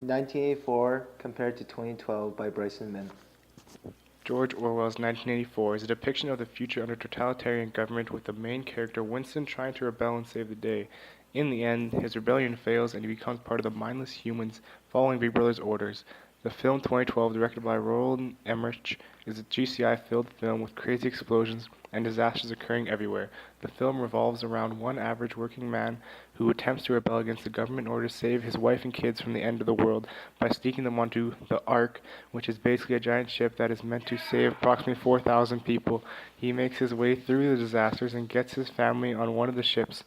1984 compared to 2012 by Bryson Min. George Orwell's 1984 is a depiction of the future under totalitarian government with the main character Winston trying to rebel and save the day. In the end, his rebellion fails and he becomes part of the mindless humans following Big Brother's orders. The film 2012, directed by Roland Emmerich, is a GCI-filled film with crazy explosions and disasters occurring everywhere. The film revolves around one average working man who attempts to rebel against the government in order to save his wife and kids from the end of the world by sneaking them onto the Ark, which is basically a giant ship that is meant to save approximately 4,000 people. He makes his way through the disasters and gets his family on one of the ships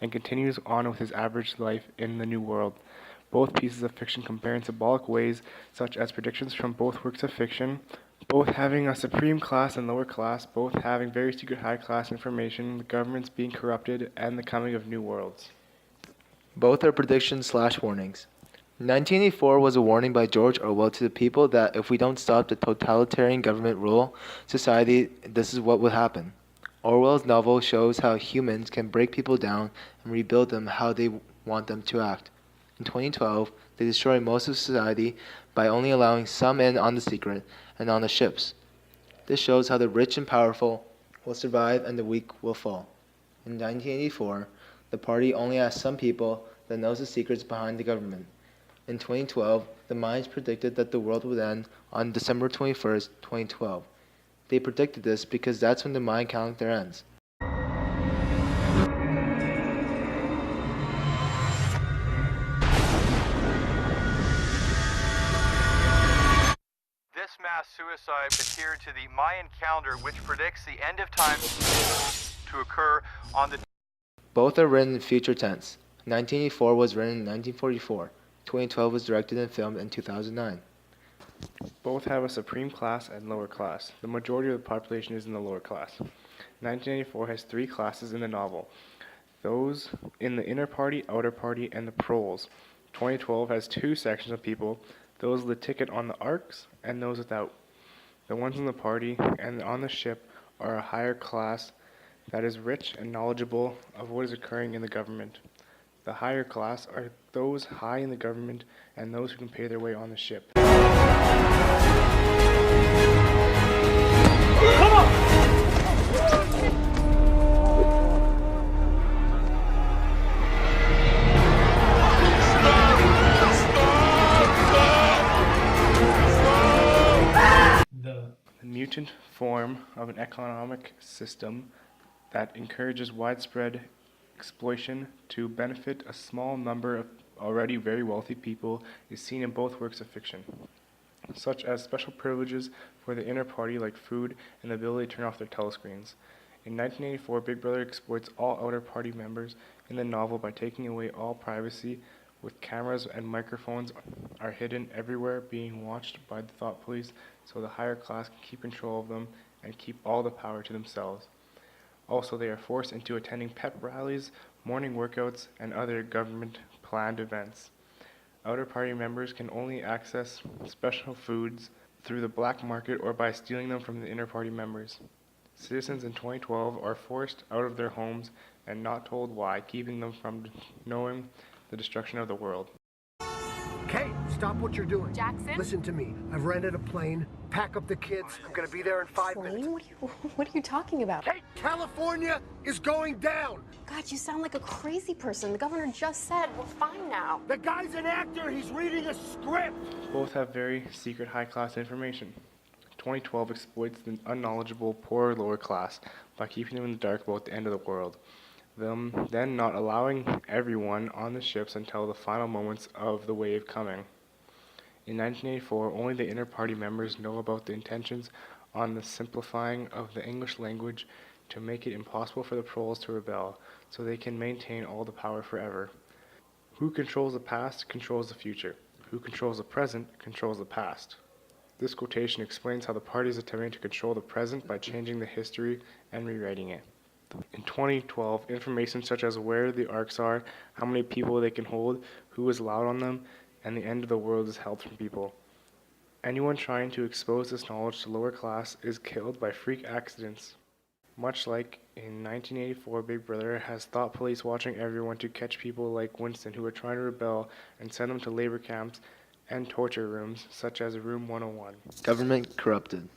and continues on with his average life in the new world. Both pieces of fiction compare in symbolic ways, such as predictions from both works of fiction, both having a supreme class and lower class, both having very secret high class information, the governments being corrupted, and the coming of new worlds. Both are predictions/warnings. 1984 was a warning by George Orwell to the people that if we don't stop the totalitarian government rule society, this is what will happen. Orwell's novel shows how humans can break people down and rebuild them how they want them to act. In 2012, they destroy most of society by only allowing some in on the secret and on the ships. This shows how the rich and powerful will survive and the weak will fall. In 1984, the party only has some people that knows the secrets behind the government. In 2012, the Mayans predicted that the world would end on December 21st, 2012. They predicted this because that's when the Mayan calendar ends. This mass suicide adhered to the Mayan calendar, which predicts the end of time to occur on the... Both are written in future tense. 1984 was written in 1944. 2012 was directed and filmed in 2009. Both have a supreme class and lower class. The majority of the population is in the lower class. 1984 has three classes in the novel. Those in the inner party, outer party, and the proles. 2012 has two sections of people, those with the ticket on the arcs and those without. The ones in the party and on the ship are a higher class that is rich and knowledgeable of what is occurring in the government. The higher class are those high in the government and those who can pay their way on the ship. Come on! The mutant form of an economic system that encourages widespread exploitation to benefit a small number of already very wealthy people is seen in both works of fiction, such as special privileges for the inner party like food and the ability to turn off their telescreens. In 1984, Big Brother exploits all outer party members in the novel by taking away all privacy, with cameras and microphones are hidden everywhere, being watched by the thought police, so the higher class can keep control of them and keep all the power to themselves. Also, they are forced into attending pep rallies, morning workouts, and other government-planned events. Outer party members can only access special foods through the black market or by stealing them from the inner party members. Citizens in 2012 are forced out of their homes and not told why, keeping them from knowing the destruction of the world. Kate, stop what you're doing. Jackson? Listen to me. I've rented a plane. Pack up the kids. I'm gonna be there in 5 minutes. What are you talking about? Kate, California is going down. God, you sound like a crazy person. The governor just said we're fine now. The guy's an actor. He's reading a script. Both have very secret high-class information. 2012 exploits the unknowledgeable poor lower class by keeping them in the dark about the end of the world, then not allowing everyone on the ships until the final moments of the wave coming. In 1984, only the inner party members know about the intentions on the simplifying of the English language to make it impossible for the proles to rebel, so they can maintain all the power forever. Who controls the past controls the future. Who controls the present controls the past. This quotation explains how the party is attempting to control the present by changing the history and rewriting it. In 2012, information such as where the arcs are, how many people they can hold, who is allowed on them, and the end of the world is held from people. Anyone trying to expose this knowledge to lower class is killed by freak accidents. Much like in 1984, Big Brother has thought police watching everyone to catch people like Winston who are trying to rebel and send them to labor camps and torture rooms, such as Room 101. Government corrupted.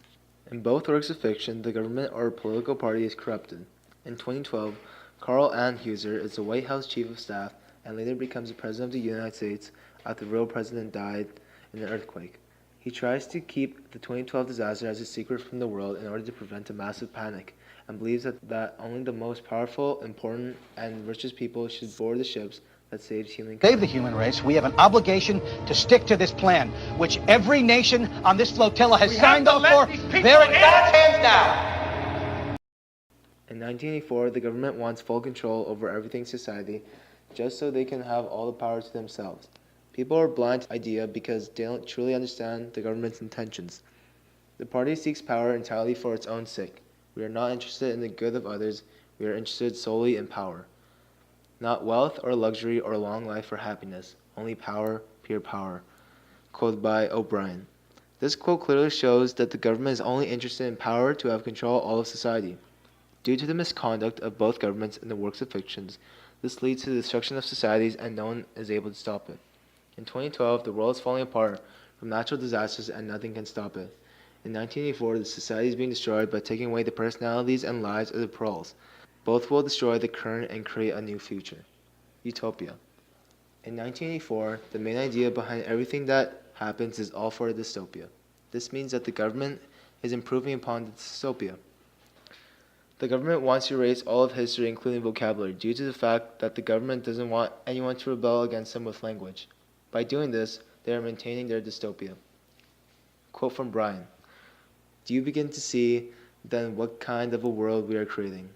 In both works of fiction, the government or political party is corrupted. In 2012, Carl Anheuser is the White House Chief of Staff and later becomes the President of the United States after the real president died in an earthquake. He tries to keep the 2012 disaster as a secret from the world in order to prevent a massive panic, and believes that only the most powerful, important, and richest people should board the ships that saved humankind. Save the human race, we have an obligation to stick to this plan, which every nation on this flotilla has signed up for. They're in God's hands now. In 1984, the government wants full control over everything in society, just so they can have all the power to themselves. People are blind to the idea because they don't truly understand the government's intentions. The party seeks power entirely for its own sake. We are not interested in the good of others, we are interested solely in power. Not wealth or luxury or long life or happiness, only power, pure power. Quote by O'Brien. This quote clearly shows that the government is only interested in power to have control of all of society. Due to the misconduct of both governments in the works of fictions, this leads to the destruction of societies and no one is able to stop it. In 2012, the world is falling apart from natural disasters and nothing can stop it. In 1984, the society is being destroyed by taking away the personalities and lives of the proles. Both will destroy the current and create a new future. Utopia. In 1984, the main idea behind everything that happens is all for a dystopia. This means that the government is improving upon the dystopia. The government wants to erase all of history, including vocabulary, due to the fact that the government doesn't want anyone to rebel against them with language. By doing this, they are maintaining their dystopia. Quote from Brian. Do you begin to see, then, what kind of a world we are creating?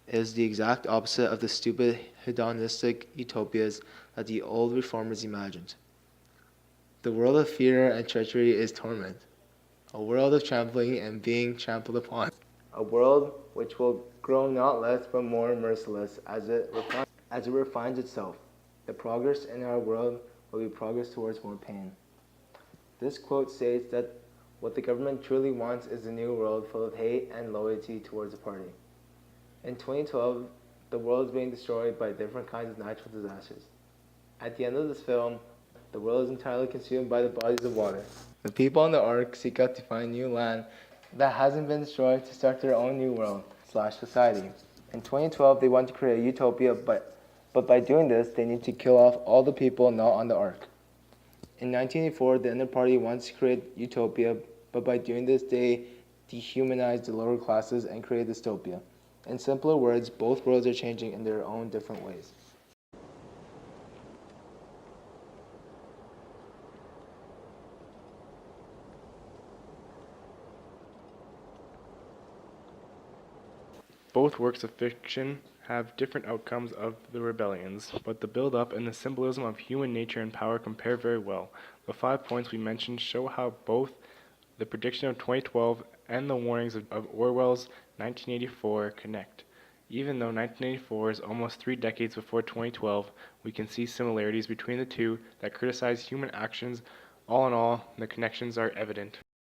It is the exact opposite of the stupid hedonistic utopias that the old reformers imagined. The world of fear and treachery is torment. A world of trampling and being trampled upon. A world which will grow not less but more merciless as it refines itself. The progress in our world will be progress towards more pain. This quote states that what the government truly wants is a new world full of hate and loyalty towards the party. In 2012, the world is being destroyed by different kinds of natural disasters. At the end of this film, the world is entirely consumed by the bodies of water. The people on the ark seek out to find new land that hasn't been destroyed to start their own new world / society. In 2012, they want to create a utopia, but by doing this, they need to kill off all the people not on the ark. In 1984, the inner party wants to create utopia, but by doing this, they dehumanize the lower classes and create dystopia. In simpler words, both worlds are changing in their own different ways. Both works of fiction have different outcomes of the rebellions, but the build-up and the symbolism of human nature and power compare very well. The 5 points we mentioned show how both the prediction of 2012 and the warnings of Orwell's 1984 connect. Even though 1984 is almost 3 decades before 2012, we can see similarities between the two that criticize human actions. All in all, the connections are evident.